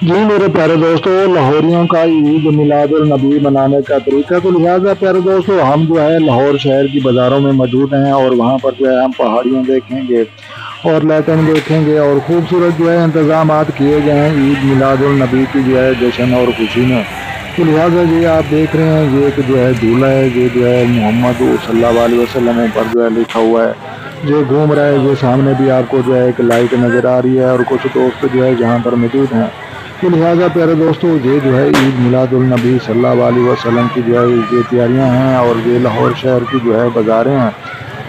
جی میرے پیارے دوستوں، لاہوریوں کا عید میلاد النبی منانے کا طریقہ، تو لہٰذا پیارے دوستوں ہم جو ہے لاہور شہر کی بازاروں میں موجود ہیں، اور وہاں پر جو ہے ہم پہاڑیاں دیکھیں گے اور لائٹنگ دیکھیں گے، اور خوبصورت جو ہے انتظامات کیے گئے ہیں عید میلاد النبی کی جو ہے جشن اور خوشی میں۔ تو لہٰذا یہ آپ دیکھ رہے ہیں، یہ ایک جو ہے جھولا ہے، یہ جو ہے محمد صلی اللہ علیہ وسلم پر جو ہے لکھا ہوا ہے، یہ گھوم رہا ہے، یہ سامنے بھی آپ کو جو ہے ایک لائٹ نظر آ رہی ہے، اور کچھ دوست جو ہے جہاں پر موجود ہیں۔ تو لہٰذا پیارے دوستوں یہ جو ہے عید میلاد النبی صلی اللہ علیہ وسلم کی جو ہے یہ تیاریاں ہیں، اور یہ لاہور شہر کی جو ہے بازاریں ہیں،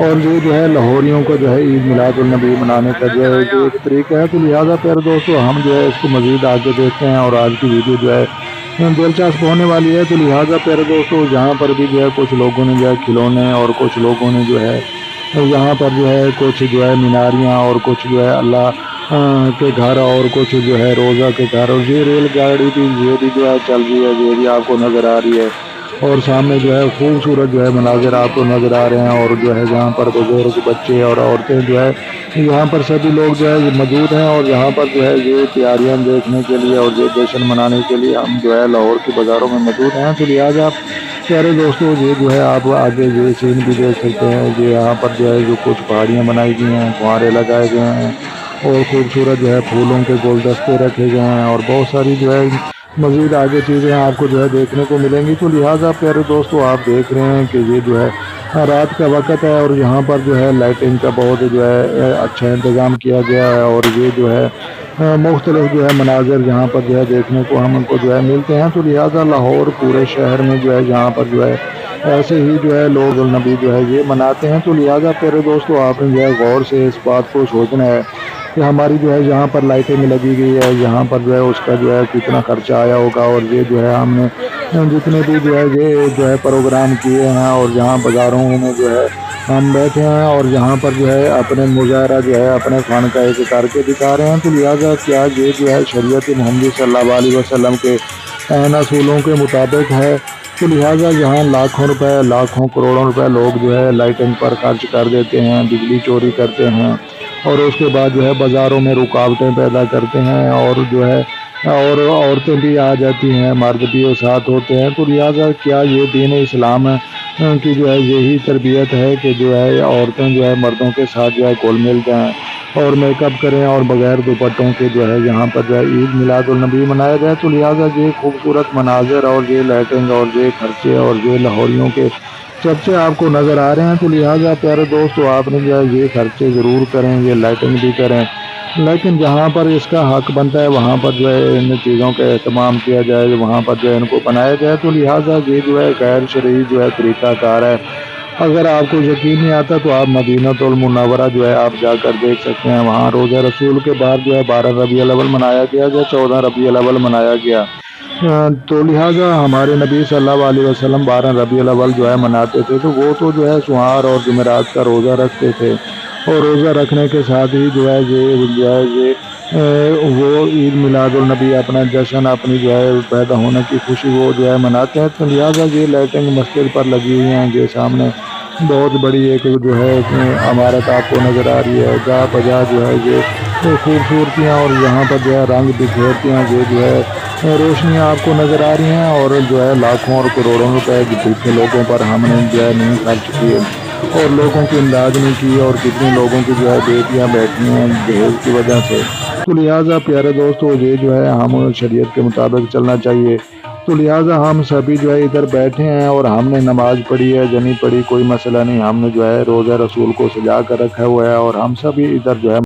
اور یہ جو ہے لاہوریوں کو جو ہے عید میلاد النبی منانے کا جو ہے یہ ایک طریقہ ہے۔ تو لہٰذا پیارے دوستوں ہم جو ہے اس کو مزید آگے دیکھتے ہیں، اور آج کی ویڈیو جو ہے دلچسپ ہونے والی ہے۔ تو لہٰذا پیارے دوستوں یہاں پر بھی جو ہے کچھ لوگوں نے جو ہے کھلونے، اور کچھ لوگوں نے جو ہے یہاں پر جو ہے کچھ جو ہے میناریاں، اور کچھ جو ہے اللہ کے گھر، اور کچھ جو ہے روزہ کے گھر، اور یہ ریل گاڑی بھی یہ بھی جو ہے چل رہی ہے، یہ بھی آپ کو نظر آ رہی ہے، اور سامنے جو ہے خوبصورت جو ہے مناظر آپ کو نظر آ رہے ہیں، اور جو ہے جہاں پر بزرگ بچے اور عورتیں جو ہے یہاں پر سبھی لوگ جو ہے موجود ہیں، اور یہاں پر جو ہے یہ تیاریاں دیکھنے کے لیے اور یہ جشن منانے کے لیے ہم جو ہے لاہور کی بازاروں میں موجود ہیں۔ تو لہٰذا پیارے دوستوں یہ جو ہے آپ آگے یہ سین بھی دیکھ سکتے ہیں، یہ یہاں پر جو ہے جو کچھ پہاڑیاں بنائی گئی ہیں، فوارے لگائے گئے ہیں، اور خوبصورت جو ہے پھولوں کے گلدستے رکھے گئے ہیں، اور بہت ساری جو ہے مزید آگے چیزیں آپ کو جو ہے دیکھنے کو ملیں گی۔ تو لہٰذا پیارے دوستوں آپ دیکھ رہے ہیں کہ یہ جو ہے رات کا وقت ہے، اور یہاں پر جو ہے لائٹنگ کا بہت جو ہے اچھا انتظام کیا گیا ہے، اور یہ جو ہے مختلف جو ہے مناظر یہاں پر جو ہے دیکھنے کو ہم کو جو ہے ملتے ہیں۔ تو لہٰذا لاہور پورے شہر میں جو ہے یہاں پر جو ہے ایسے ہی جو ہے لوگ النبی جو ہے یہ مناتے ہیں۔ تو لہٰذا پیارے دوستوں آپ نے جو ہے غور سے اس بات کو سوچنا ہے کہ ہماری جو ہے یہاں پر لائٹنگ لگی گئی ہے، یہاں پر جو ہے اس کا جو ہے کتنا خرچہ آیا ہوگا، اور یہ جو ہے ہم نے جتنے بھی جو ہے یہ جو ہے پروگرام کیے ہیں، اور جہاں بازاروں میں جو ہے ہم بیٹھے ہیں، اور یہاں پر جو ہے اپنے مظاہرہ جو ہے اپنے فن کا ایک کر کے دکھا رہے ہیں۔ تو لہٰذا کیا یہ جو ہے شریعت محمدی صلی اللہ علیہ وسلم کے اصولوں کے مطابق ہے؟ تو لہٰذا یہاں لاکھوں روپے، لاکھوں کروڑوں روپے لوگ جو ہے لائٹنگ پر خرچ کر دیتے ہیں، بجلی چوری کرتے ہیں، اور اس کے بعد جو ہے بازاروں میں رکاوٹیں پیدا کرتے ہیں، اور جو ہے اور عورتیں بھی آ جاتی ہیں، مرد بھی ساتھ ہوتے ہیں۔ تو لہٰذا کیا یہ دین اسلام کی جو ہے یہی تربیت ہے کہ جو ہے عورتیں جو ہے مردوں کے ساتھ جو ہے گھل مل جائیں، اور میک اپ کریں، اور بغیر دوپٹوں کے جو ہے یہاں پر جو ہے عید میلاد النبی منایا جائے؟ تو لہٰذا یہ خوبصورت مناظر، اور یہ لائٹنگ، اور یہ خرچے، اور یہ لاہوریوں کے چرچے آپ کو نظر آ رہے ہیں۔ تو لہٰذا پیارے دوستو آپ نے جو ہے یہ خرچے ضرور کریں، یہ لائٹنگ بھی کریں، لیکن جہاں پر اس کا حق بنتا ہے وہاں پر جو ہے ان چیزوں کا اہتمام کیا جائے، وہاں پر جو ہے ان کو بنایا جائے۔ تو لہٰذا یہ جو ہے غیر شرعی جو ہے طریقہ کار ہے۔ اگر آپ کو یقین نہیں آتا تو آپ مدینہ المنورہ جو ہے آپ جا کر دیکھ سکتے ہیں، وہاں روزہ رسول کے بعد جو ہے 12 ربیع الاول منایا گیا، یا 14 ربیع الاول منایا گیا۔ تو لہٰذا ہمارے نبی صلی اللہ علیہ وسلم 12 ربیع الاول جو ہے مناتے تھے، تو وہ تو جو ہے سوار اور جمعرات کا روزہ رکھتے تھے، اور روزہ رکھنے کے ساتھ ہی جو ہے یہ جو ہے یہ وہ عید میلاد النبی اپنا جشن، اپنی جو ہے پیدا ہونے کی خوشی وہ جو ہے مناتے ہیں۔ تو لہٰذا یہ لائٹنگ مسجد پر لگی ہوئی ہیں، یہ سامنے بہت بڑی ایک جو ہے عمارت آپ کو نظر آ رہی ہے، جہاں بجا جو ہے یہ خوبصورتیاں، اور یہاں پر جو ہے رنگ بکھیرتیاں، یہ جو ہے روشنیاں آپ کو نظر آ رہی ہیں، اور جو ہے لاکھوں اور کروڑوں روپے جتنے لوگوں پر ہم نے جو ہے نہیں خرچ کیے، اور لوگوں کی امداد نہیں کی، اور کتنے لوگوں کی جو ہے بیٹیاں بیٹھی ہیں جہیز کی وجہ سے۔ تو لہٰذا پیارے دوستو یہ جو ہے ہم شریعت کے مطابق چلنا چاہیے۔ تو لہٰذا ہم سبھی جو ہے ادھر بیٹھے ہیں، اور ہم نے نماز پڑھی ہے جنی پڑھی، کوئی مسئلہ نہیں، ہم نے جو ہے روزہ رسول کو سجا کر رکھا ہوا ہے، اور ہم سبھی ادھر جو ہے